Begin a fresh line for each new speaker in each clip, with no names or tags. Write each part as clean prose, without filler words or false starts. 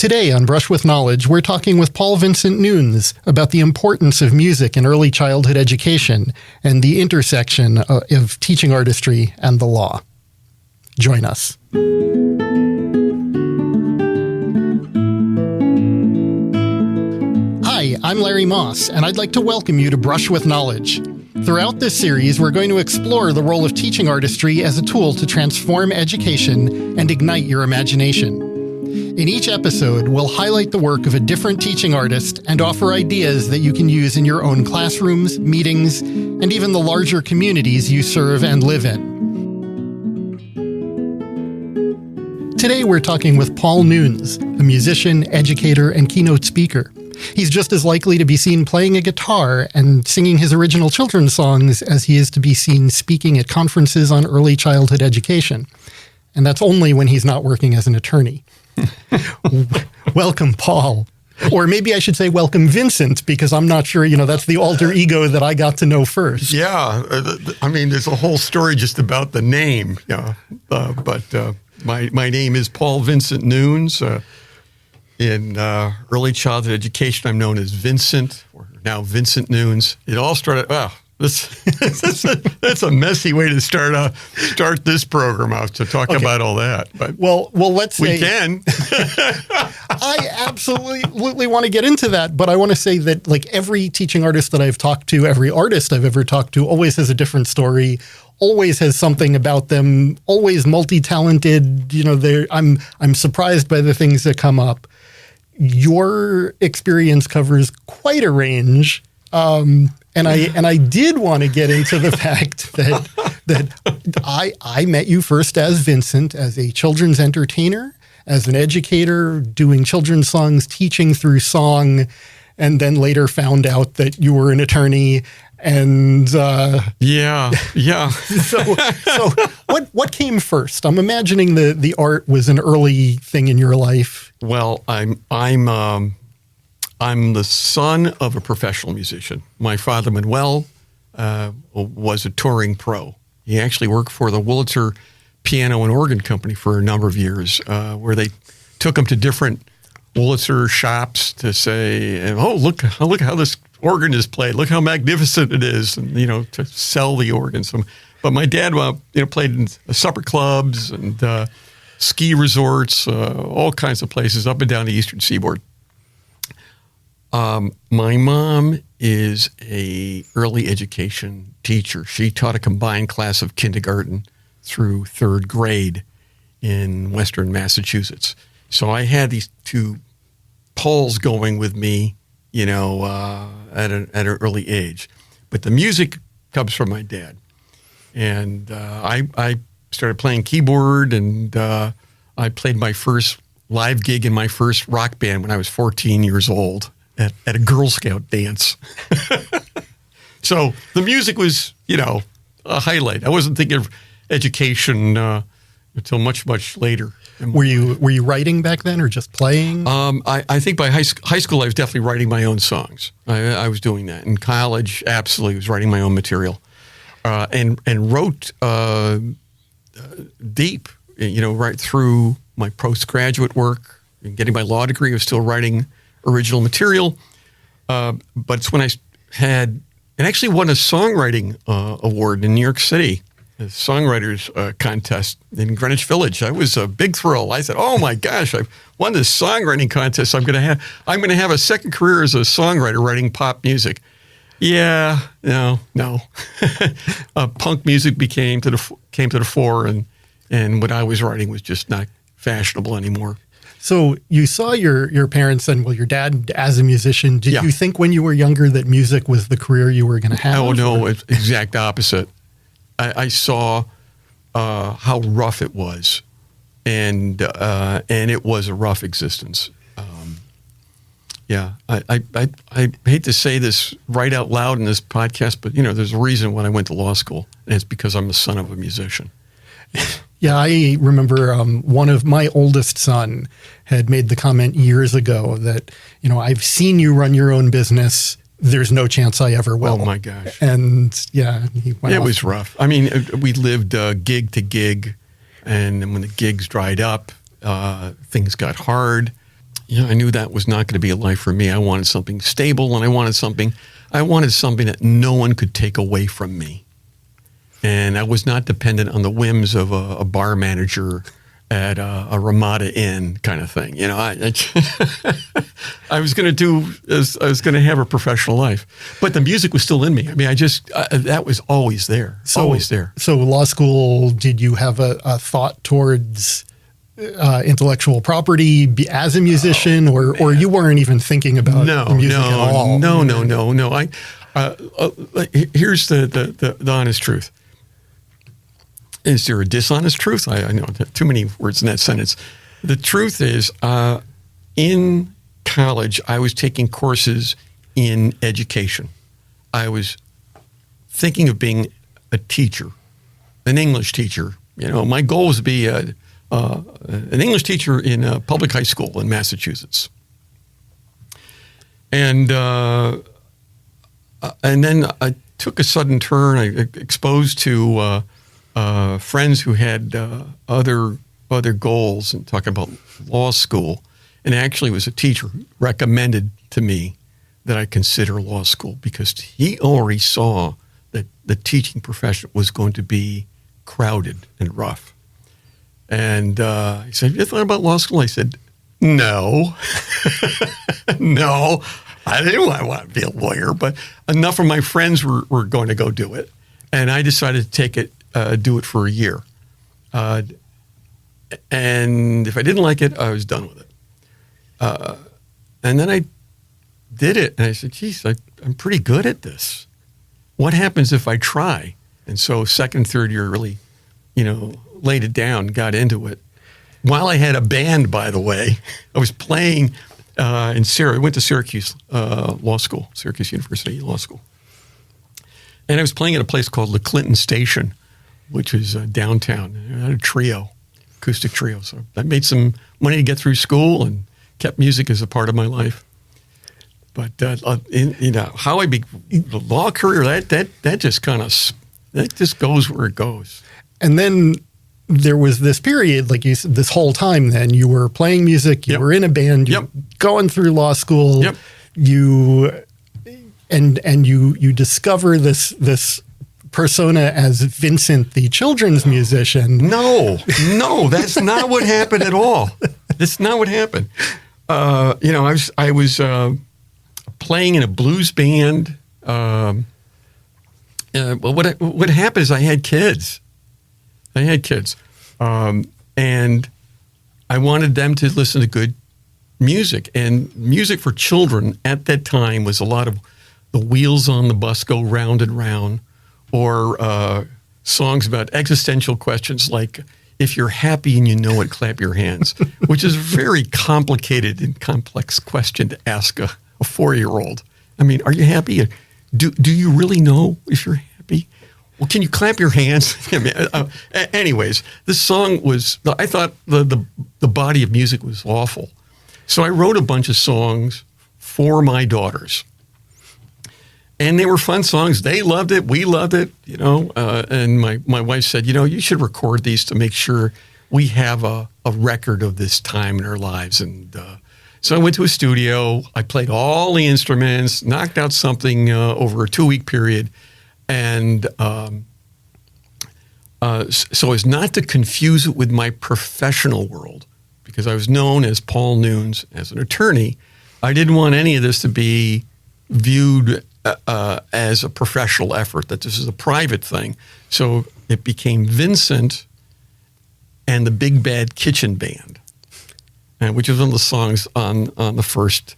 Today on Brush with Knowledge, we're talking with Paul Vincent Nunes about the importance of music in early childhood education and the intersection of teaching artistry and the law. Join us. Hi, I'm Larry Moss, and I'd like to welcome you to Brush with Knowledge. Throughout this series, we're going to explore the role of teaching artistry as a tool to transform education and ignite your imagination. In each episode, we'll highlight the work of a different teaching artist and offer ideas that you can use in your own classrooms, meetings, and even the larger communities you serve and live in. Today, we're talking with Paul Nunes, a musician, educator, and keynote speaker. He's just as likely to be seen playing a guitar and singing his original children's songs as he is to be seen speaking at conferences on early childhood education. And that's only when he's not working as an attorney. Welcome, Paul. Or maybe I should say welcome, Vincent, because I'm not sure, that's the alter ego that I got to know first.
Yeah. I mean, there's a whole story just about the name. Yeah. But my name is Paul Vincent Nunes. In early childhood education, I'm known as Vincent, or now Vincent Nunes. It all started, that's a messy way to start this program out, to talk about all that. But
well, let's say...
We can.
I absolutely want to get into that, but I want to say that like every teaching artist that I've talked to, every artist I've ever talked to always has a different story, always has something about them, always multi-talented. I'm surprised by the things that come up. Your experience covers quite a range. And I did want to get into the fact that I met you first as Vincent, as a children's entertainer, as an educator, doing children's songs, teaching through song, and then later found out that you were an attorney. And
yeah.
So what came first? I'm imagining the art was an early thing in your life.
Well, I'm the son of a professional musician. My father, Manuel, was a touring pro. He actually worked for the Wurlitzer Piano and Organ Company for a number of years, where they took him to different Wurlitzer shops to say, "Oh, look how this organ is played. Look how magnificent it is," and to sell the organ. But my dad, played in supper clubs and ski resorts, all kinds of places up and down the Eastern Seaboard. My mom is a early education teacher. She taught a combined class of kindergarten through third grade in Western Massachusetts. So I had these two poles going with me, at an early age. But the music comes from my dad. And I started playing keyboard, and I played my first live gig in my first rock band when I was 14 years old. At a Girl Scout dance. So the music was, a highlight. I wasn't thinking of education until much, much later.
Were you writing back then or just playing?
I think by high school, I was definitely writing my own songs. I was doing that. In college, absolutely, was writing my own material. And wrote deep, right through my postgraduate work and getting my law degree. I was still writing original material, but it's when I had, and actually won a songwriting award in New York City, a songwriters contest in Greenwich Village. I was a big thrill. I said, "Oh my gosh, I've won this songwriting contest. I'm going to have a second career as a songwriter writing pop music." Yeah, no. Punk music came to the fore, and what I was writing was just not fashionable anymore.
So you saw your parents and, your dad as a musician. Did you think when you were younger that music was the career you were going to have?
Oh, no, it's exact opposite. I saw how rough it was, and it was a rough existence. I hate to say this right out loud in this podcast, but, there's a reason when I went to law school, and it's because I'm the son of a musician.
Yeah, I remember one of my oldest son had made the comment years ago that, I've seen you run your own business. There's no chance I ever will.
Oh, my gosh.
And, he went
It
off.
was rough. I mean, we lived gig to gig, and when the gigs dried up, things got hard. I knew that was not going to be a life for me. I wanted something stable, and I wanted something that no one could take away from me. And I was not dependent on the whims of a bar manager at a Ramada Inn kind of thing. I was going to have a professional life, but the music was still in me. I mean, that was always there, always there.
So law school, did you have a thought towards intellectual property as a musician, or you weren't even thinking about music at all?
No. Here's the honest truth. Is there a dishonest truth? I know too many words in that sentence. The truth is, in college, I was taking courses in education. I was thinking of being a teacher, an English teacher. My goal was to be an English teacher in a public high school in Massachusetts. And then I took a sudden turn. I exposed to friends who had other goals, and talking about law school. And actually, it was a teacher who recommended to me that I consider law school because he already saw that the teaching profession was going to be crowded and rough. And he said, "You thought about law school?" I said, "No, no, I didn't want to be a lawyer, but enough of my friends were going to go do it, and I decided to do it for a year. And if I didn't like it, I was done with it. And then I did it, and I said, geez, I'm pretty good at this. What happens if I try?" And so second, third year really, laid it down, got into it. While I had a band, by the way, I was playing I went to Syracuse Law School, Syracuse University Law School. And I was playing at a place called the Clinton Station, which was downtown. I had a trio, acoustic trio. So I made some money to get through school and kept music as a part of my life. But how I the law career, that just goes where it goes.
And then there was this period, like you said, this whole time. Then you were playing music, you were in a band, you were going through law school. You discover this persona as Vincent, the children's musician.
No, that's not what happened at all. That's not what happened. I was playing in a blues band. What happened is I had kids. And I wanted them to listen to good music. And music for children at that time was a lot of The Wheels on the Bus Go Round and Round, or songs about existential questions like, if you're happy and you know it, clap your hands, which is a very complicated and complex question to ask a 4-year-old. I mean, are you happy? Do you really know if you're happy? Well, can you clap your hands? Anyways, this song I thought the body of music was awful. So I wrote a bunch of songs for my daughters. And they were fun songs. They loved it. We loved it, and my wife said, you should record these to make sure we have a record of this time in our lives. And so I went to a studio. I played all the instruments, knocked out something over a 2-week period. And so as not to confuse it with my professional world, because I was known as Paul Nunes as an attorney, I didn't want any of this to be viewed as a professional effort, that this is a private thing. So it became Vincent and the Big Bad Kitchen Band, which was one of the songs on the first,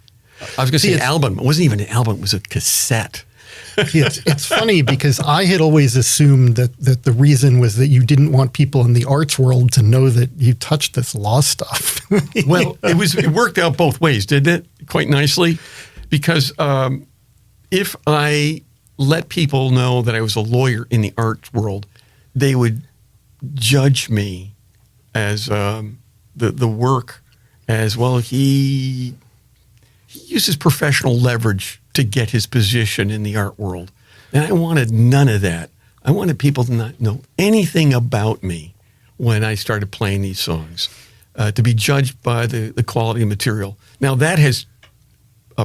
I was going to say album. It wasn't even an album, it was a cassette.
It's funny because I had always assumed that the reason was that you didn't want people in the arts world to know that you touched this law stuff.
Well, it worked out both ways, didn't it? Quite nicely, because if I let people know that I was a lawyer in the art world, they would judge me as the work as well. He uses professional leverage to get his position in the art world. And I wanted none of that. I wanted people to not know anything about me when I started playing these songs. to be judged by the quality of material. Now, that has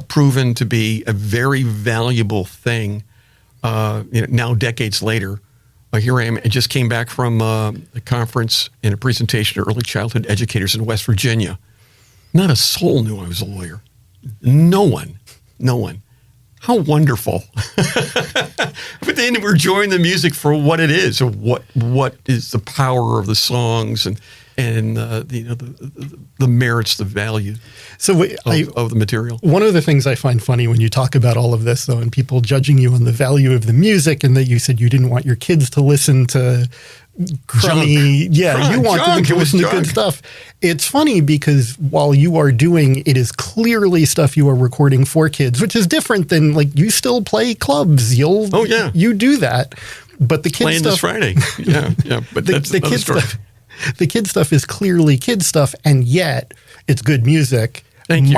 proven to be a very valuable thing. Now, decades later, here I am. I just came back from a conference and a presentation to early childhood educators in West Virginia. Not a soul knew I was a lawyer. No one. How wonderful. But then we're enjoying the music for what it is, or what is the power of the songs and the merits, the value of the material. One
of the things I find funny when you talk about all of this, though, and people judging you on the value of the music, and that you said you didn't want your kids to listen to crummy, you want them to listen to good stuff. It's funny because while you are doing, it is clearly stuff you are recording for kids, which is different than, like, you still play clubs. You do that, but the kids
playing
stuff,
this Friday, but that's
the kids
story.
stuff. The kid stuff is clearly kid stuff, and yet it's good music.
Thank you.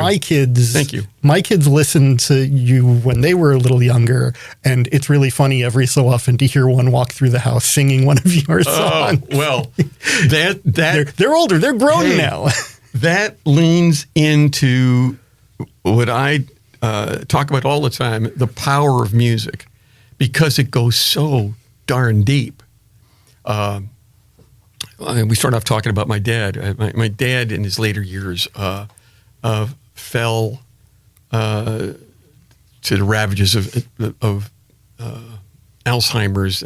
My kids listened to you when they were a little younger, and it's really funny every so often to hear one walk through the house singing one of your songs.
Well,
they're older, they're grown now.
That leans into what I talk about all the time: the power of music, because it goes so darn deep. We start off talking about my dad. My dad, in his later years, fell to the ravages of Alzheimer's.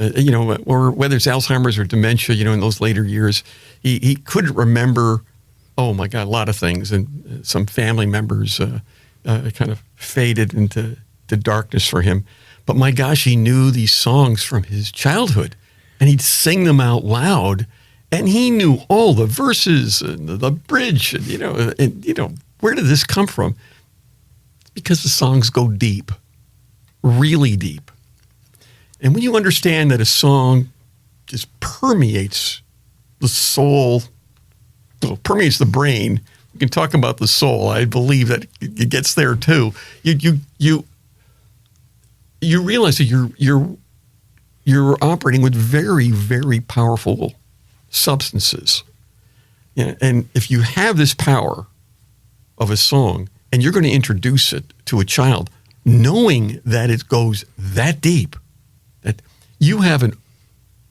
Or whether it's Alzheimer's or dementia. In those later years, he couldn't remember. Oh my God, a lot of things, and some family members kind of faded into darkness for him. But my gosh, he knew these songs from his childhood, and he'd sing them out loud. And he knew all the verses and the bridge, and where did this come from? Because the songs go deep, really deep. And when you understand that a song just permeates the soul, permeates the brain, we can talk about the soul. I believe that it gets there too. You realize that you're operating with very, very powerful substances. And if you have this power of a song and you're going to introduce it to a child, knowing that it goes that deep, that you have a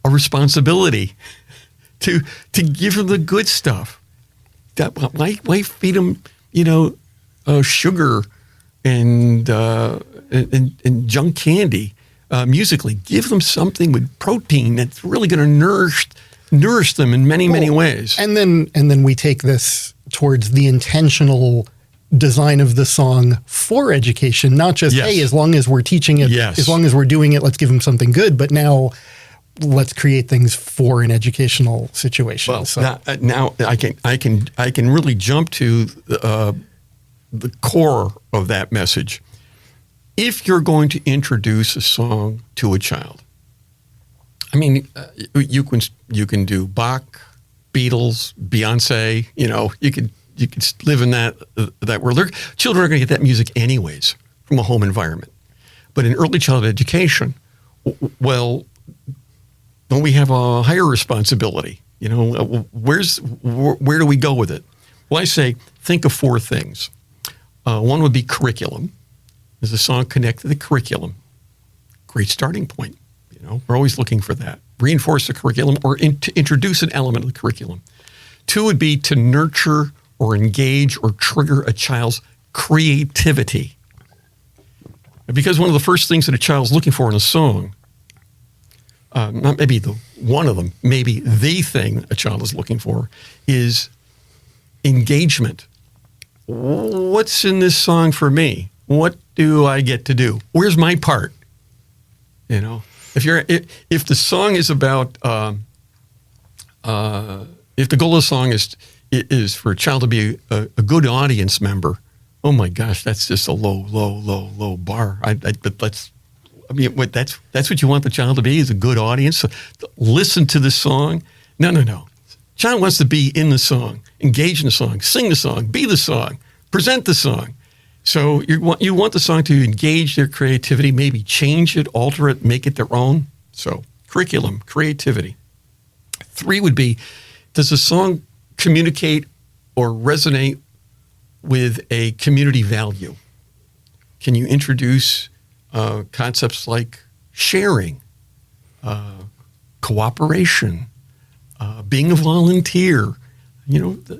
responsibility to give them the good stuff. Why feed them, sugar and junk candy musically? Give them something with protein that's really going to nourish them in many ways.
And then we take this towards the intentional design of the song for education, not just, hey, as long as we're teaching it, as long as we're doing it, let's give them something good. But now let's create things for an educational situation.
Well, now I can really jump to the core of that message. If you're going to introduce a song to a child, I mean, you can do Bach, Beatles, Beyonce. You could live in that world. Children are going to get that music anyways from a home environment. But in early childhood education, well, don't we have a higher responsibility? Where do we go with it? Well, I say think of four things. One would be curriculum. Does the song connect to the curriculum? Great starting point. We're always looking for that. Reinforce the curriculum or to introduce an element of the curriculum. Two would be to nurture or engage or trigger a child's creativity. Because one of the first things that a child's looking for in a song, not maybe one of them, maybe the thing a child is looking for is engagement. What's in this song for me? What do I get to do? Where's my part? If the song is about, if the goal of the song is for a child to be a good audience member, oh my gosh, that's just a low bar. But that's what you want the child to be, is a good audience. So listen to the song. No. Child wants to be in the song, engage in the song, sing the song, be the song, present the song. So you want the song to engage their creativity, maybe change it, alter it, make it their own. So curriculum, creativity. Three would be, does the song communicate or resonate with a community value? Can you introduce concepts like sharing, cooperation, being a volunteer?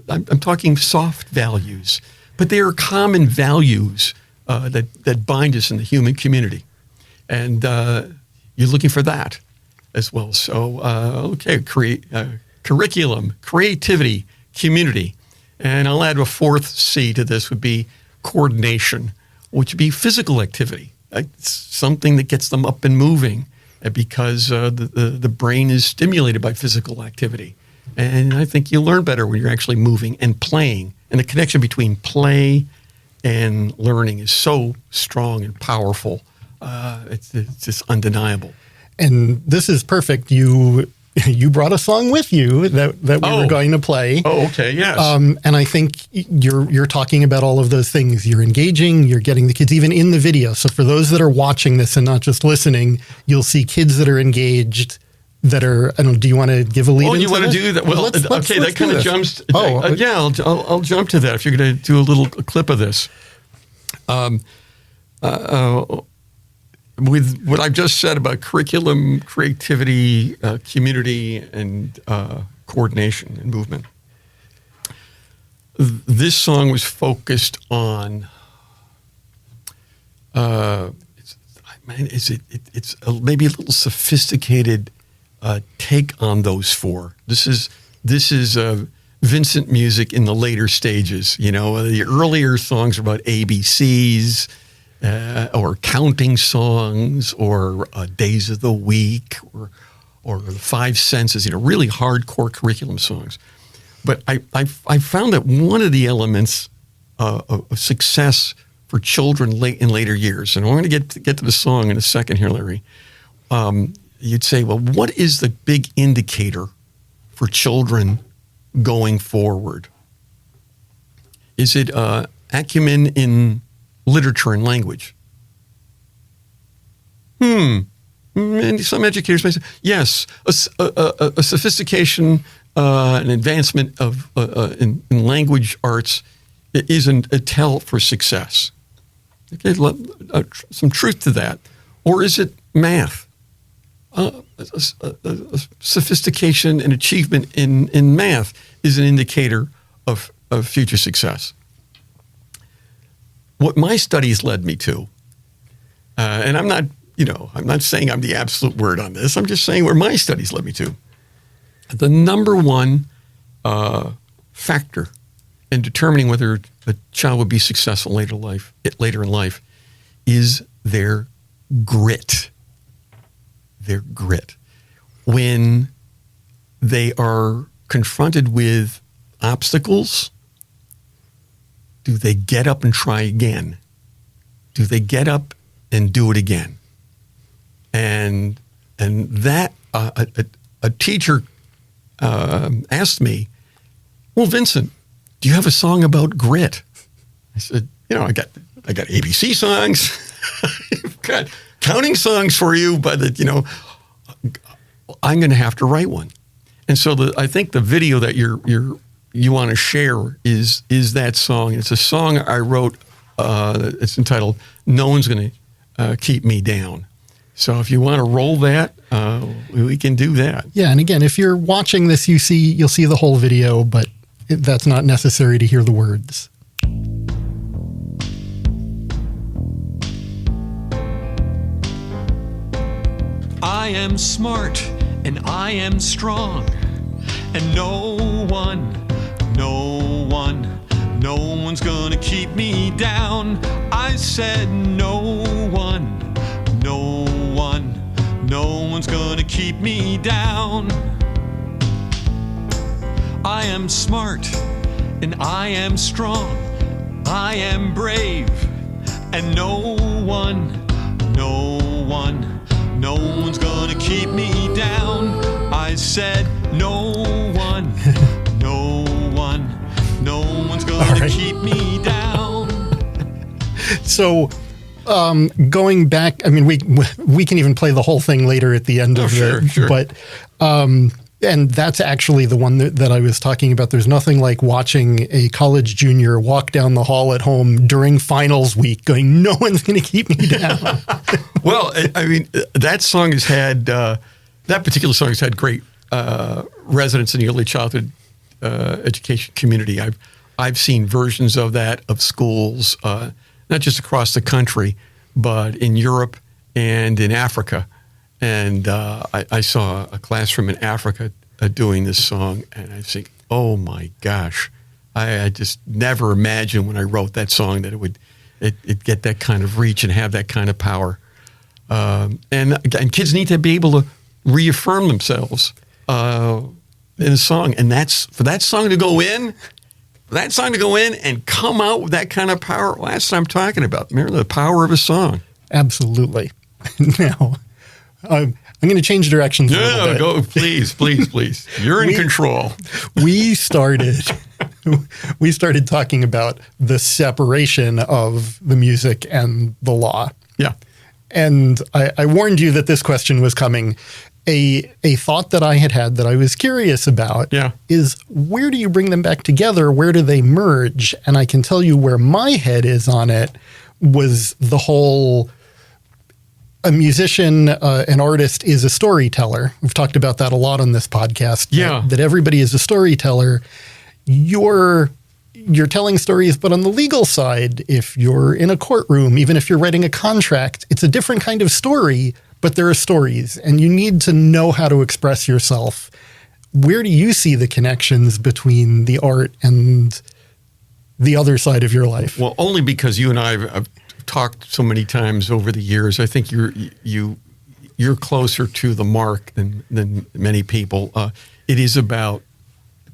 I'm talking soft values, but they are common values that bind us in the human community. And you're looking for that as well. So, curriculum, creativity, community. And I'll add a fourth C to this would be coordination, which would be physical activity. It's something that gets them up and moving because the brain is stimulated by physical activity. And I think you learn better when you're actually moving and playing. And the connection between play and learning is so strong and powerful. It's just undeniable.
And this is perfect. You brought a song with you that we were going to play.
Oh, okay, yes.
And I think you're talking about all of those things. You're engaging, you're getting the kids even in the video. So for those that are watching this and not just listening, you'll see kids that are engaged that are, I don't know, do you want to give a lead into
you want to do that? Well, let's that kind of jumps. I'll jump to that if you're going to do a little clip of this. With what I've just said about curriculum, creativity, community, and coordination and movement, this song was focused on. It's maybe a little sophisticated take on those four. This is Vincent music in the later stages. The earlier songs are about ABCs. Or counting songs, or days of the week, or the five senses. Really hardcore curriculum songs. But I found that one of the elements of success for children in later years, and I'm going to get to the song in a second here, Larry. You'd say, well, what is the big indicator for children going forward? Is it acumen in literature and language? And some educators may say, yes, a sophistication, an advancement of in language arts isn't a tell for success. Okay, some truth to that. Or is it math? A sophistication and achievement in math is an indicator of future success. What my studies led me to, and I'm not saying I'm the absolute word on this. I'm just saying where my studies led me to. The number one factor in determining whether a child would be successful later in life is their grit. Their grit. When they are confronted with obstacles, do they get up and try again? Do they get up and do it again? And that a teacher asked me, well, Vincent, do you have a song about grit? I said, I got ABC songs, I've got counting songs for you, but I'm going to have to write one. And so I think the video that you want to share is that song. It's a song I wrote. It's entitled "No One's Going to Keep Me Down." So if you want to roll that, we can do that.
Yeah, and again, if you're watching this, you'll see the whole video, but that's not necessary to hear the words.
I am smart and I am strong, and no one's gonna keep me down. I said no one's gonna keep me down. I am smart and I am strong, I am brave, and no one's gonna keep me down. I said no one's gonna keep me down.
So, going back, I mean, we can even play the whole thing later at the end of
sure.
But And that's actually the one that I was talking about. There's nothing like watching a college junior walk down the hall at home during finals week going, no one's going to keep me down.
Well, I mean, that song has had, that particular song has had great resonance in the early childhood education community. I've seen versions of that of schools, not just across the country, but in Europe and in Africa. And I saw a classroom in Africa doing this song, and I think, oh my gosh, I just never imagined when I wrote that song that it'd get that kind of reach and have that kind of power. And kids need to be able to reaffirm themselves in a song, and for that song to go in and come out with that kind of power. Well, that's what I'm talking about. Remember the power of a song.
Absolutely. Now, I'm going to change directions a little bit.
Go, please. You're in control.
We started talking about the separation of the music and the law.
Yeah.
And I warned you that this question was coming. A thought that I had that I was curious about is, where do you bring them back together? Where do they merge? And I can tell you where my head is on it was the whole... A musician, an artist is a storyteller. We've talked about that a lot on this podcast. That everybody is a storyteller. You're telling stories, but on the legal side, if you're in a courtroom, even if you're writing a contract, it's a different kind of story, but there are stories, and you need to know how to express yourself. Where do you see the connections between the art and the other side of your life?
Well, only because you and I have talked so many times over the years. I think you're closer to the mark than many people. It is about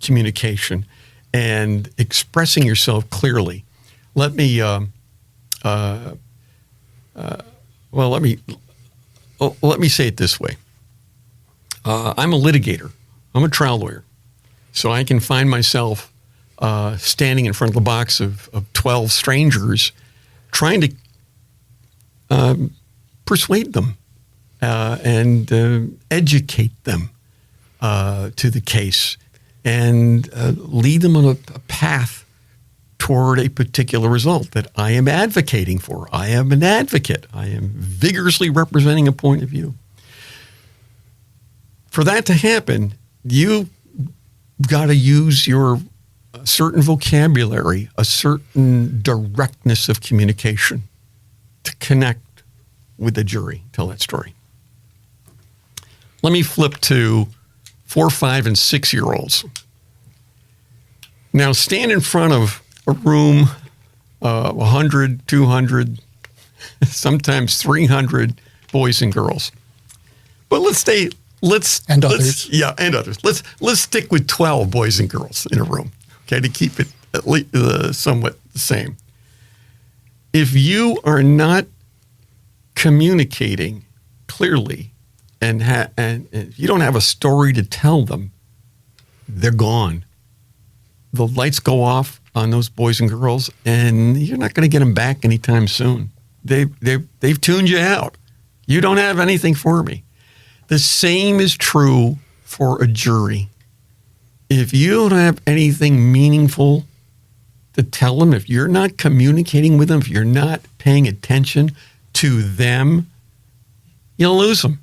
communication and expressing yourself clearly. Let me say it this way. I'm a litigator. I'm a trial lawyer, so I can find myself standing in front of the box of 12 strangers, trying to persuade them and educate them to the case and lead them on a path toward a particular result that I am advocating for. I am an advocate. I am vigorously representing a point of view. For that to happen, you got to use your certain vocabulary, a certain directness of communication to connect with the jury, tell that story. Let me flip to 4, 5, and 6-year-olds. Now stand in front of a room, 100, 200, sometimes 300 boys and girls. But let's others. Let's stick with 12 boys and girls in a room, okay, to keep it at least somewhat the same. If you are not communicating clearly and if you don't have a story to tell them, they're gone. The lights go off on those boys and girls, and you're not going to get them back anytime soon. They've tuned you out. You don't have anything for me. The same is true for a jury. If you don't have anything meaningful to tell them, if you're not communicating with them, if you're not paying attention to them, you'll lose them.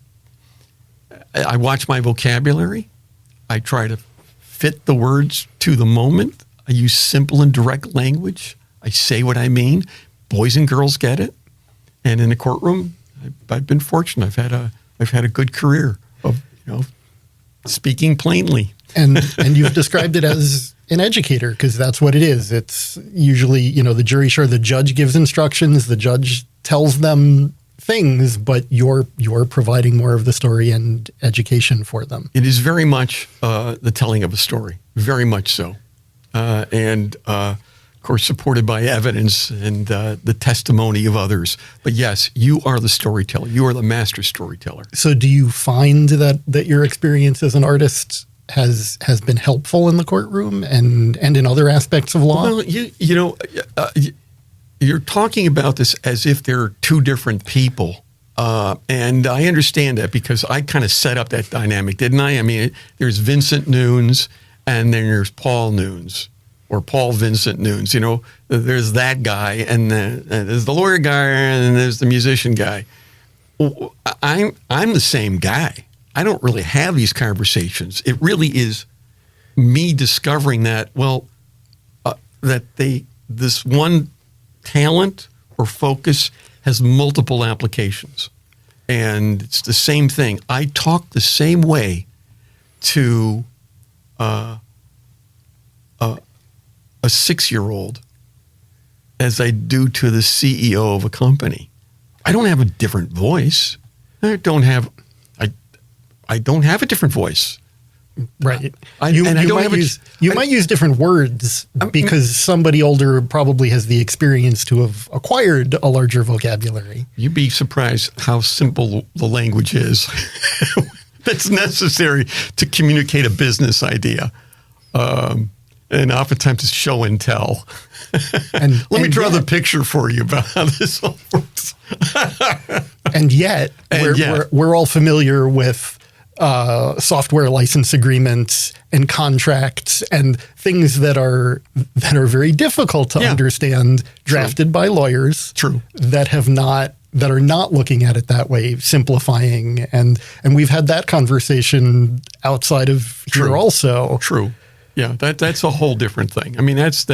I watch my vocabulary. I try to fit the words to the moment. I use simple and direct language. I say what I mean. Boys and girls get it. And in the courtroom, I've been fortunate. I've had a good career of speaking plainly.
And you've described it as an educator, because that's what it is. It's usually, the jury, sure, the judge gives instructions, the judge tells them things, but you're providing more of the story and education for them.
It is very much the telling of a story, very much so. And of course, supported by evidence and the testimony of others. But yes, you are the storyteller. You are the master storyteller.
So do you find that your experience as an artist has been helpful in the courtroom and in other aspects of law?
Well, you're talking about this as if they're two different people. And I understand that because I kind of set up that dynamic, didn't I? I mean, there's Vincent Nunes and then there's Paul Nunes or Paul Vincent Nunes. You know, there's that guy and there's the lawyer guy and there's the musician guy. I'm the same guy. I don't really have these conversations. It really is me discovering that, this one talent or focus has multiple applications. And it's the same thing. I talk the same way to a 6-year-old as I do to the CEO of a company. I don't have a different voice. I don't have a different voice.
Right.
You
might use different words because somebody older probably has the experience to have acquired a larger vocabulary.
You'd be surprised how simple the language is that's necessary to communicate a business idea. And oftentimes it's show and tell.
And
let me draw the picture for you about how this all works.
and yet, we're all familiar with software license agreements and contracts and things that are very difficult to understand, drafted by lawyers.
True.
That are not looking at it that way, simplifying, and we've had that conversation outside of here also.
True. Yeah, that's a whole different thing. I mean, there's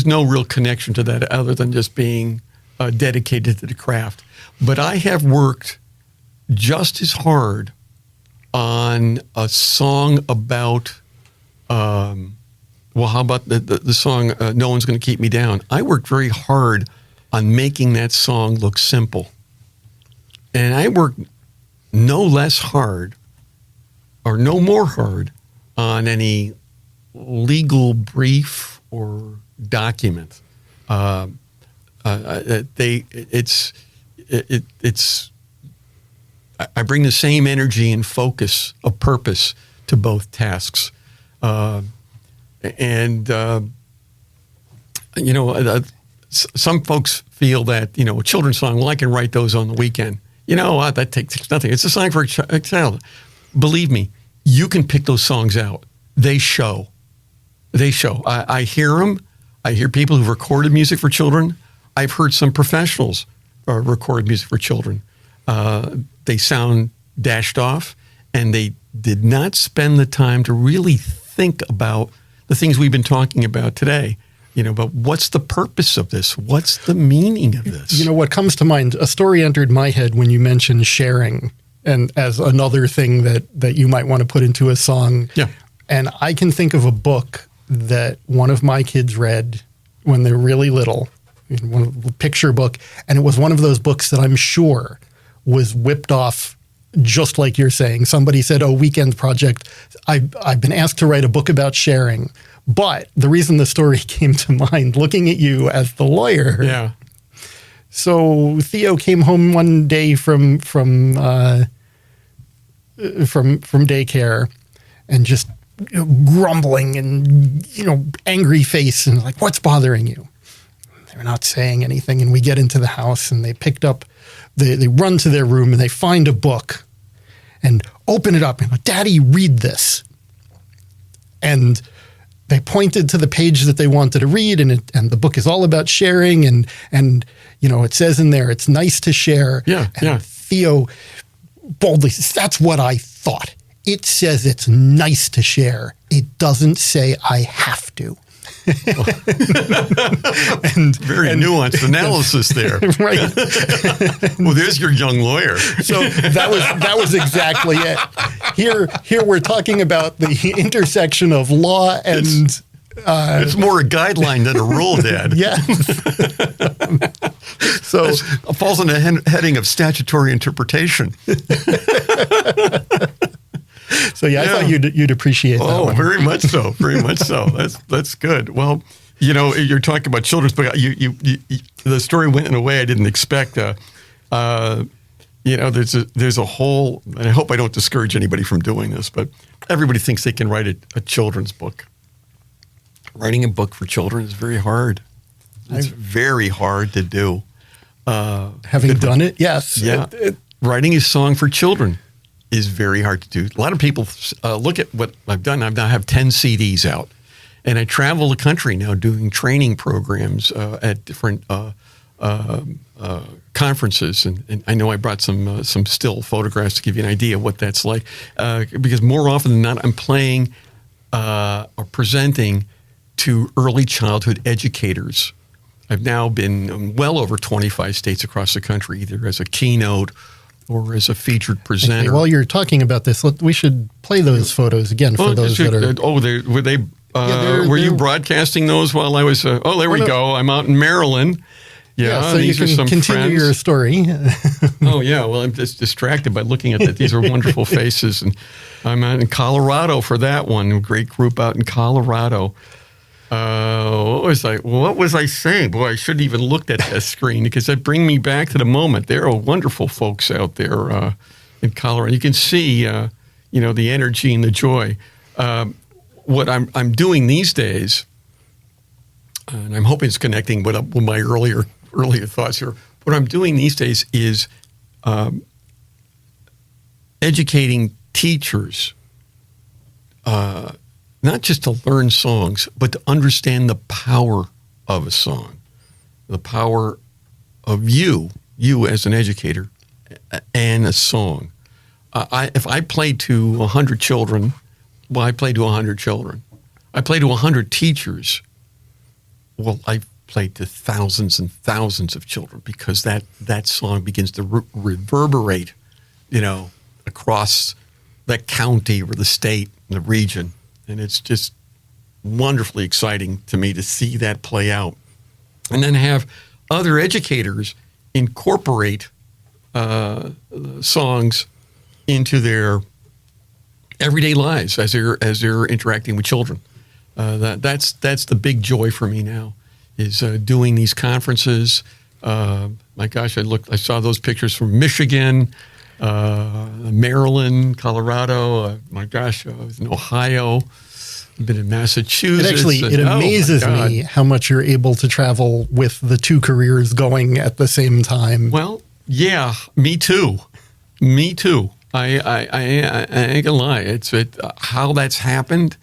no real connection to that other than just being dedicated to the craft. But I have worked just as hard on a song about, how about the song No One's Gonna Keep Me Down? I worked very hard on making that song look simple. And I worked no less hard or no more hard on any legal brief or document. I bring the same energy and focus of purpose to both tasks. Some folks feel that, a children's song, well, I can write those on the weekend. That takes nothing. It's a song for a child. Believe me, you can pick those songs out. They show. I hear them. I hear people who've recorded music for children. I've heard some professionals record music for children. They sound dashed off, and they did not spend the time to really think about the things we've been talking about today. But what's the purpose of this? What's the meaning of this?
What comes to mind, a story entered my head when you mentioned sharing and as another thing that you might want to put into a song.
Yeah.
And I can think of a book that one of my kids read when they're really little, a picture book, and it was one of those books that I'm sure was whipped off just like you're saying. Somebody said, weekend project. I've been asked to write a book about sharing. But the reason the story came to mind, looking at you as the lawyer.
Yeah.
So Theo came home one day from daycare and just grumbling and angry face and like, what's bothering you? They're not saying anything, and we get into the house and they run to their room and they find a book and open it up and go, Daddy, read this. And they pointed to the page that they wanted to read, and the book is all about sharing, and it says in there, it's nice to share.
Yeah,
and Theo boldly says, that's what I thought. It says it's nice to share. It doesn't say I have to.
Very nuanced analysis there.
Right.
Well, there's your young lawyer.
So that was exactly it. Here we're talking about the intersection of law and
it's more a guideline than a rule, Dad.
Yes. So
it falls on the heading of statutory interpretation.
So I thought you'd appreciate that.
Oh,
one.
very much so. Very much so. That's good. Well, you're talking about children's book. The story went in a way I didn't expect. There's a whole, and I hope I don't discourage anybody from doing this, but everybody thinks they can write a children's book. Writing a book for children is very hard. It's very hard to do.
Having done it, yes.
Yeah. Writing a song for children is very hard to do. A lot of people look at what I've done. I now have 10 CDs out. And I travel the country now doing training programs at different conferences. And I know I brought some still photographs to give you an idea of what that's like. Because more often than not, I'm playing or presenting to early childhood educators. I've now been in well over 25 states across the country, either as a keynote or as a featured presenter.
Okay, while you're talking about this, we should play those photos again for those that are...
were you broadcasting those while I was... there we go. I'm out in Maryland. Yeah,
so
these
you can
are some
continue
friends.
your story.
Oh, yeah. Well, I'm just distracted by looking at that. These are wonderful faces. And I'm out in Colorado for that one. A great group out in Colorado. What was I saying? Boy, I shouldn't even looked at that screen because that brings me back to the moment. There are wonderful folks out there in Colorado. You can see, the energy and the joy. What I'm doing these days, and I'm hoping it's connecting with my earlier thoughts here. What I'm doing these days is educating teachers, not just to learn songs, but to understand the power of a song, the power of you as an educator, and a song. If I play to 100 children, well, I play to 100 children. I play to 100 teachers. Well, I played to thousands and thousands of children because that song begins to reverberate, across the county or the state and the region. And it's just wonderfully exciting to me to see that play out. And then have other educators incorporate songs into their everyday lives as they're interacting with children. That's the big joy for me now, is doing these conferences. My gosh, I saw those pictures from Michigan, Maryland, Colorado. My gosh, I was in Ohio. I've been in Massachusetts.
It amazes me how much you're able to travel with the two careers going at the same time.
Well, yeah, me too. I ain't gonna lie. It's how that's happened,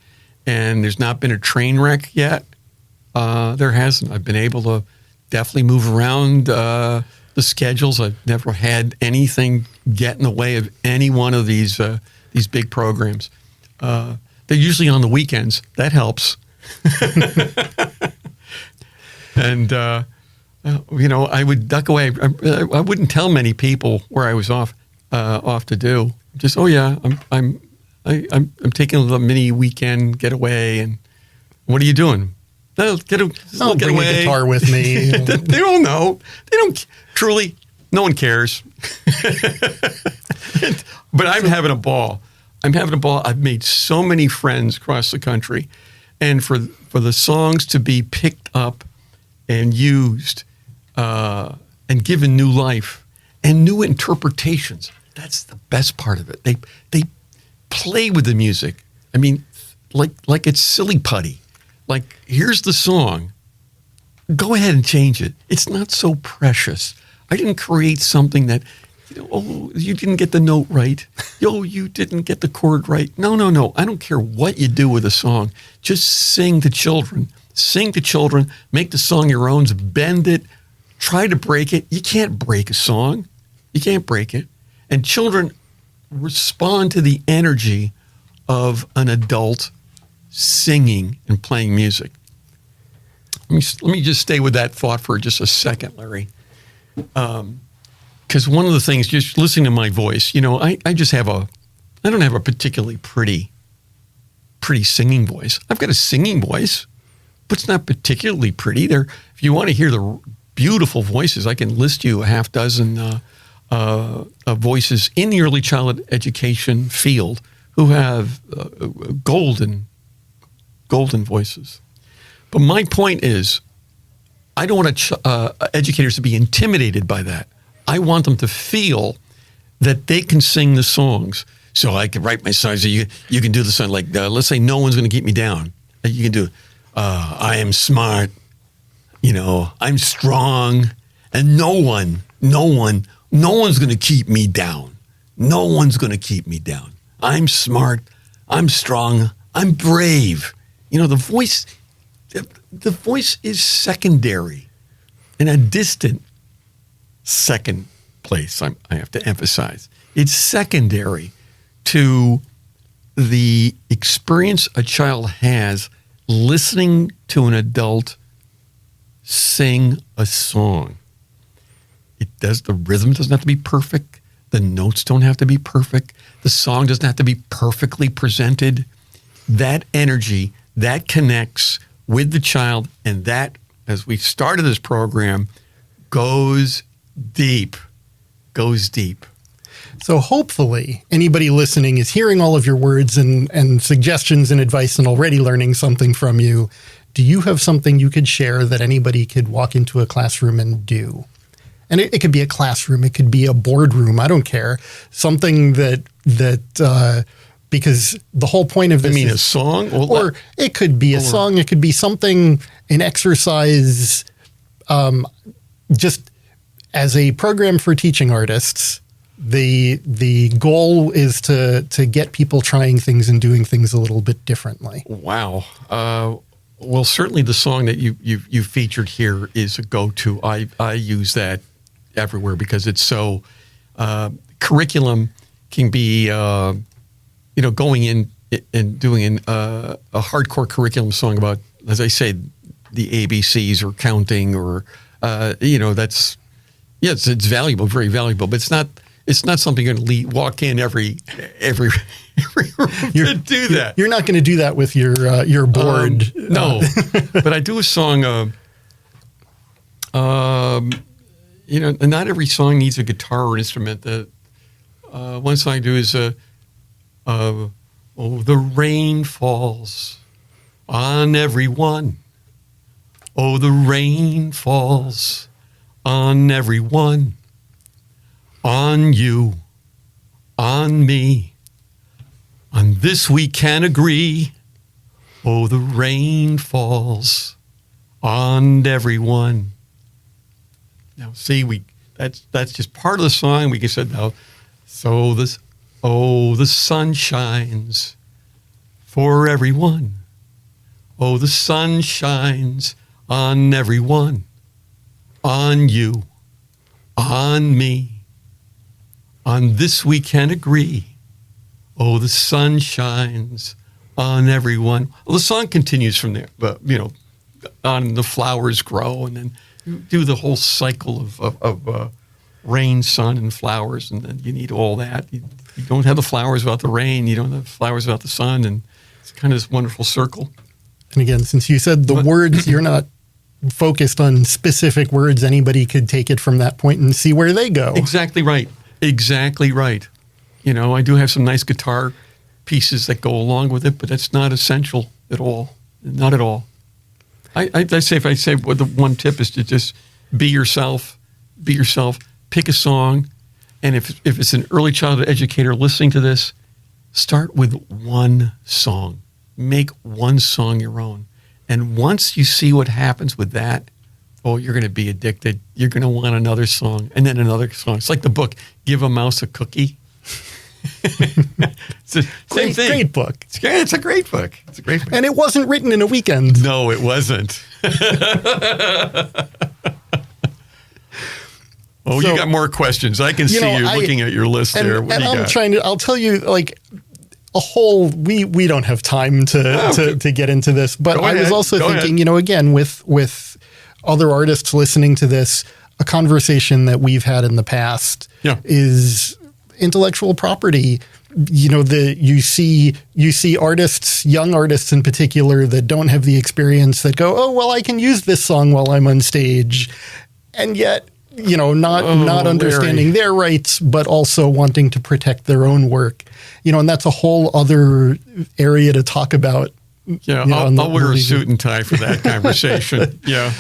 and there's not been a train wreck yet. There hasn't. I've been able to definitely move around the schedules. I've never had anything get in the way of any one of these big programs. They're usually on the weekends. That helps. And I would duck away. I wouldn't tell many people where I was off to do. Just I'm taking a mini weekend getaway. And what are you doing? I'll bring
a guitar with me.
They don't know. They don't truly. No one cares. But I'm having a ball. I've made so many friends across the country, and for the songs to be picked up and used and given new life and new interpretations. That's the best part of it. They play with the music. I mean, like it's silly putty. Like, here's the song. Go ahead and change it. It's not so precious. I didn't create something that, you didn't get the note right. You didn't get the chord right. No. I don't care what you do with a song. Just sing to children. Make the song your own. Bend it. Try to break it. You can't break a song. You can't break it. And children respond to the energy of an adult singing and playing music. Let me just stay with that thought for just a second, Larry. Because one of the things, just listening to my voice, I don't have a particularly pretty singing voice. I've got a singing voice, but it's not particularly pretty. If you want to hear the beautiful voices, I can list you a half dozen voices in the early childhood education field who have golden voices. But my point is, I don't want educators to be intimidated by that. I want them to feel that they can sing the songs. So I can write my songs. So you can do the song like, let's say No One's Going to Keep Me Down. You can do, I am smart, I'm strong, And no one's going to keep me down. No one's going to keep me down. I'm smart. I'm strong. I'm brave. You know, the voice is secondary, in a distant second place. I have to emphasize. It's secondary to the experience a child has listening to an adult sing a song. The rhythm doesn't have to be perfect. The notes don't have to be perfect. The song doesn't have to be perfectly presented. That energy, that connects with the child, and that, as we started this program, goes deep.
So hopefully anybody listening is hearing all of your words and suggestions and advice and already learning something from you. Do you have something you could share that anybody could walk into a classroom and do? And it could be a classroom, it could be a boardroom, I don't care. Something that because the whole point of this
is a song?
Or it could be a song, it could be something, an exercise, just as a program for teaching artists. The goal is to get people trying things and doing things a little bit differently.
Wow. Well, certainly the song that you featured here is a go-to. I use that everywhere because it's so curriculum can be going in and doing a hardcore curriculum song about, as I say, the ABCs or counting or that's it's valuable, very valuable, but it's not something you're going to walk in every room to do that.
You're not going to do that with your board.
No, but I do a song. Not every song needs a guitar or instrument. One song I do is "Oh, the rain falls on everyone. Oh, the rain falls on everyone. On you, on me, on this we can agree. Oh, the rain falls on everyone." Now, see, that's just part of the song. We can say now, the sun shines for everyone. Oh, the sun shines on everyone, on you, on me. On this we can agree. Oh, the sun shines on everyone. Well, the song continues from there, but on the flowers grow, and then you do the whole cycle of rain, sun, and flowers, and then you need all that. You don't have the flowers without the rain. You don't have the flowers without the sun, and it's kind of this wonderful circle.
And again, since you said the words, you're not focused on specific words. Anybody could take it from that point and see where they go.
Exactly right. Exactly right. I do have some nice guitar pieces that go along with it, but that's not essential at all. Not at all. I say the one tip is to just be yourself, pick a song, and if it's an early childhood educator listening to this, start with one song. Make one song your own. And once you see what happens with that, you're going to be addicted. You're going to want another song and then another song. It's like the book, Give a Mouse a Cookie. It's the same thing.
Great book.
It's a great book.
And it wasn't written in a weekend.
No, it wasn't. You got more questions. I can see you looking at your list there. What do you got?
I'll tell you, we don't have time to get into this, but I was also thinking, again, with other artists listening to this, a conversation that we've had in the past is intellectual property. You see artists, young artists in particular, that don't have the experience that go, oh, well, I can use this song while I'm on stage. And yet, not understanding their rights, but also wanting to protect their own work. And that's a whole other area to talk about.
Yeah, I'll wear a suit and tie for that conversation. Yeah.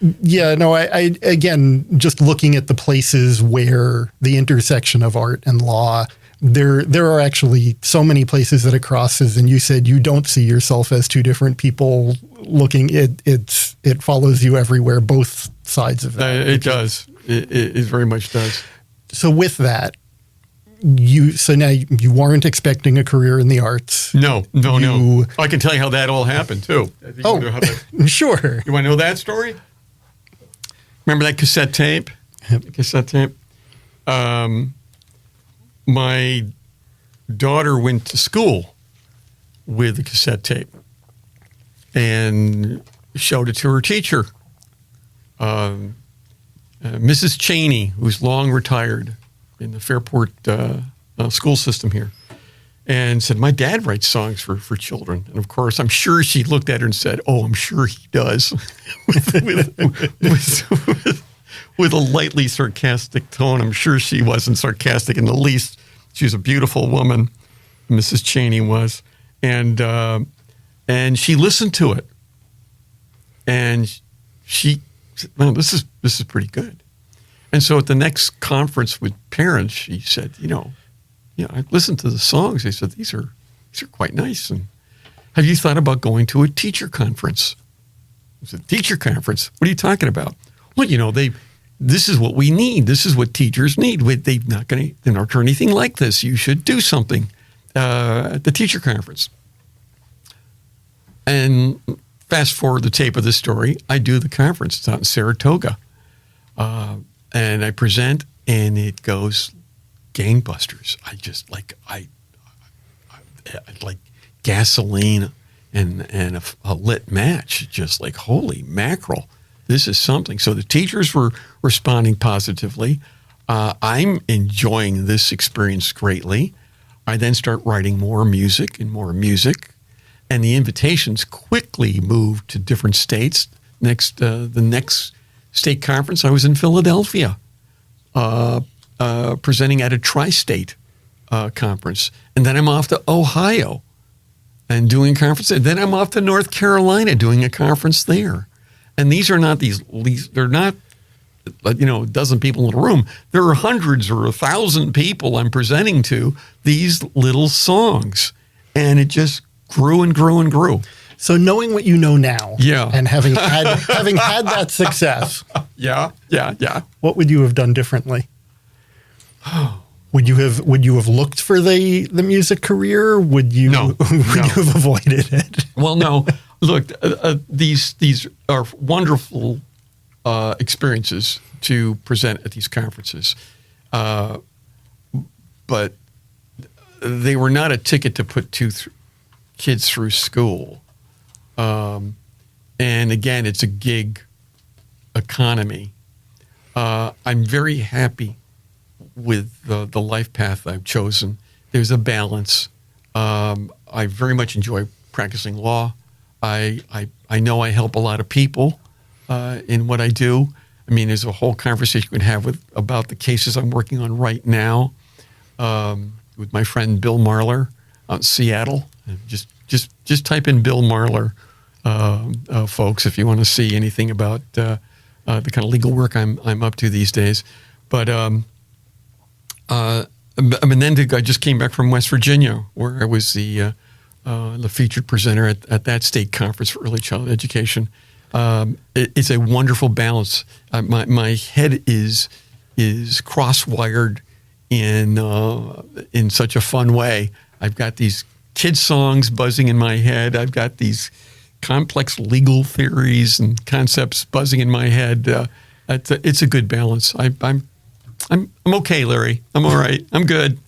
I again, just looking at the places where the intersection of art and law, there are actually so many places that it crosses. And you said you don't see yourself as two different people
looking, it follows you everywhere, both sides of that.
It does. It very much does.
So with that, so now you weren't expecting a career in the arts.
No. I can tell you how that all happened too.
Sure.
You want to know that story? Remember that cassette tape?
Yep.
My daughter went to school with a cassette tape and showed it to her teacher, Mrs. Cheney, who's long retired in the Fairport school system here, and said, my dad writes songs for children. And of course, I'm sure she looked at her and said, oh, I'm sure he does, with a lightly sarcastic tone. I'm sure she wasn't sarcastic in the least. She was a beautiful woman, Mrs. Cheney was. And she listened to it. And she said, well, this is pretty good. And so at the next conference with parents, she said, I listened to the songs. They said, these are quite nice. And have you thought about going to a teacher conference? I said, teacher conference? What are you talking about? Well, this is what we need. This is what teachers need. They're not going to anything like this. You should do something at the teacher conference. And fast forward the tape of this story, I do the conference. It's out in Saratoga. And I present, and it goes gangbusters. I like gasoline and a lit match. Just like, holy mackerel, this is something. So the teachers were responding positively. I'm enjoying this experience greatly. I then start writing more music, and the invitations quickly moved to different states. The next state conference, I was in Philadelphia, presenting at a tri-state conference. And then I'm off to Ohio and doing a conference. And then I'm off to North Carolina doing a conference there. And these are not they're not, a dozen people in a room. There are hundreds or 1,000 people I'm presenting to these little songs. And it just grew and grew and grew.
So knowing what you know now,
yeah,
and having had that success,
yeah,
what would you have done differently? Would you have looked for the music career? Would you
No.
you have avoided it?
Well, no. Look, these are wonderful experiences to present at these conferences, but they were not a ticket to put kids through school. And again, it's a gig economy. I'm very happy with the life path I've chosen. There's a balance. I very much enjoy practicing law. I know I help a lot of people in what I do. I mean, there's a whole conversation we can have about the cases I'm working on right now with my friend Bill Marler out in Seattle. Just type in Bill Marler, folks, if you want to see anything about the kind of legal work I'm up to these days. But I just came back from West Virginia, where I was the featured presenter at that state conference for early childhood education. It's a wonderful balance. My head is cross-wired in such a fun way. I've got these kids songs buzzing in my head. I've got these complex legal theories and concepts buzzing in my head. It's a good balance. I'm okay, Larry. I'm all right. I'm good.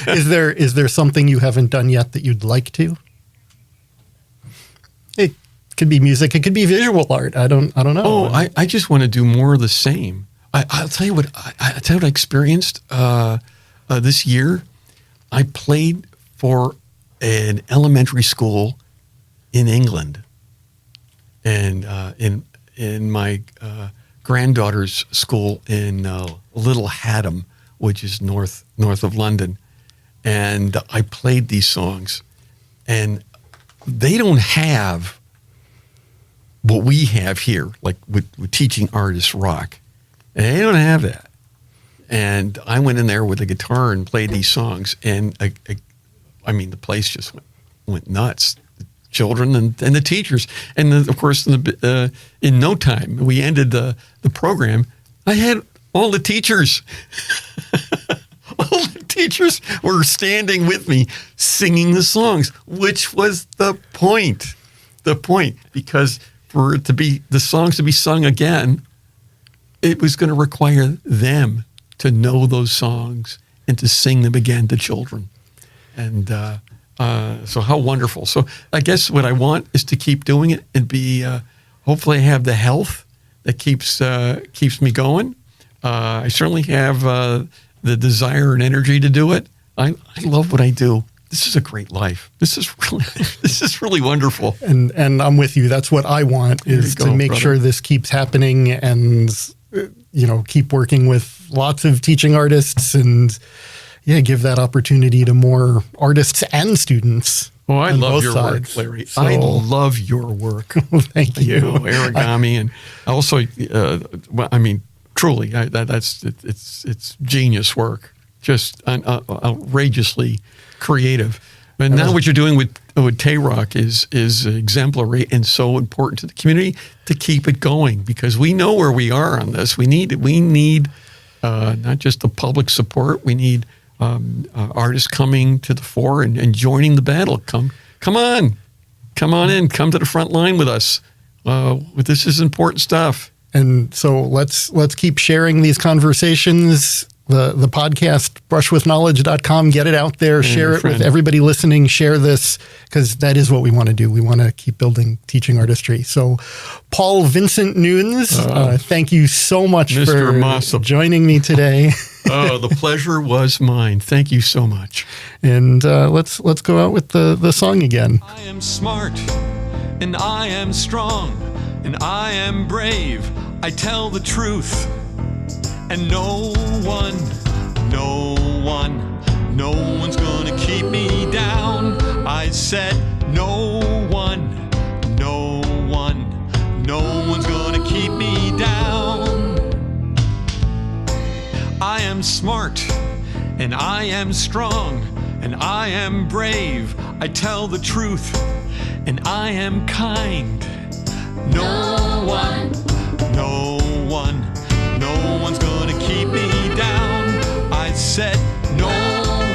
Is there something you haven't done yet that you'd like to? It could be music. It could be visual art. I don't know.
Oh, I just want to do more of the same. I'll tell you what I experienced this year. I played for an elementary school in England, and in my granddaughter's school in Little Haddam, which is north of London, and I played these songs, and they don't have what we have here, like with teaching artists rock. They don't have that. And I went in there with a guitar and played these songs, and I mean, the place just went nuts. children and the teachers. And then, of course, in no time, we ended the program. I had all the teachers. All the teachers were standing with me singing the songs, which was the point. The point, because for it to be the songs to be sung again, it was going to require them to know those songs and to sing them again to children. And so how wonderful. So I guess what I want is to keep doing it and be, hopefully I have the health that keeps me going. I certainly have the desire and energy to do it. I love what I do. This is a great life. This is really wonderful.
And I'm with you. That's what I want, is to make sure this keeps happening and, keep working with lots of teaching artists and give that opportunity to more artists and students.
Oh, I love your work, Larry.
So,
I love your work.
Thank you.
Origami, and also, truly, it's genius work. Just outrageously creative. And now what you're doing with Tay-Rock is exemplary and so important to the community to keep it going, because we know where we are on this. We need not just the public support. We need artists coming to the fore and joining the battle. Come on in. Come to the front line with us. This is important stuff.
And so let's keep sharing these conversations. The podcast, brushwithknowledge.com, get it out there, share it with everybody listening, share this, because that is what we want to do. We want to keep building teaching artistry. So Paul Vincent Nunes, thank you so much
Mr.
for
Mossop.
Joining me today.
The pleasure was mine. Thank you so much.
And let's go out with the song again.
I am smart, and I am strong, and I am brave. I tell the truth. And no one's gonna keep me down. I said no one's gonna keep me down. I am smart, and I am strong, and I am brave. I tell the truth, and I am kind. No one's gonna keep me down. I said no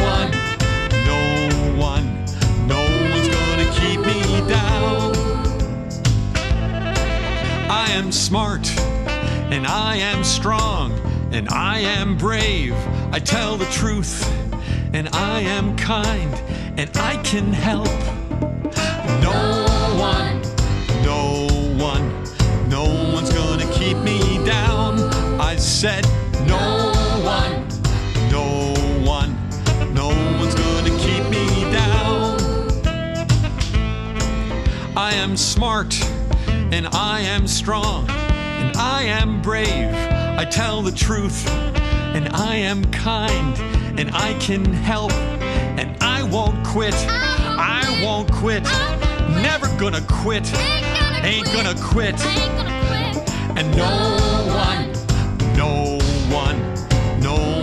one's gonna keep me down. I am smart, and I am strong, and I am brave. I tell the truth, and I am kind, and I can help. No one's gonna keep me down. I said no one's gonna keep me down. I am smart, and I am strong, and I am brave. I tell the truth, and I am kind, and I can help, and I won't quit. I won't quit. Never gonna quit. Ain't gonna quit. And no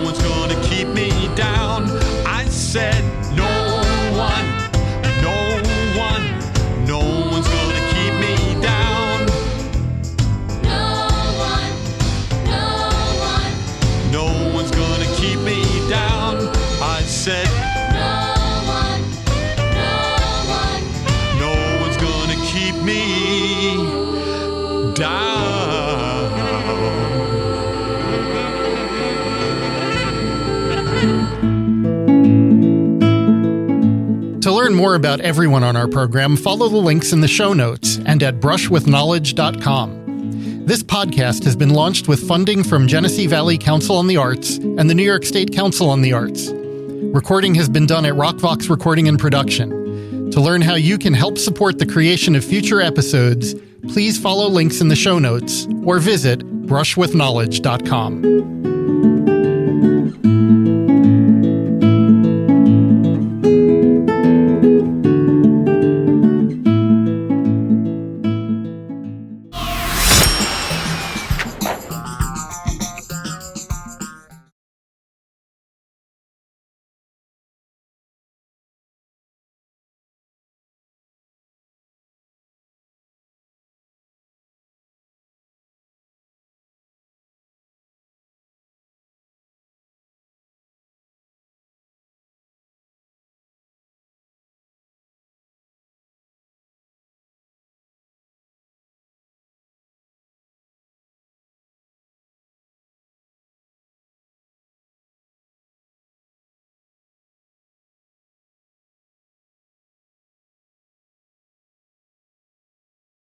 one's gonna keep me down. I said no one's gonna keep me down. No one's gonna keep me down. I said no one's gonna keep me down.
To learn more about everyone on our program, follow the links in the show notes and at brushwithknowledge.com. This podcast has been launched with funding from Genesee Valley Council on the Arts and the New York State Council on the Arts. Recording has been done at Rockvox Recording and Production. To learn how you can help support the creation of future episodes, please follow links in the show notes or visit brushwithknowledge.com.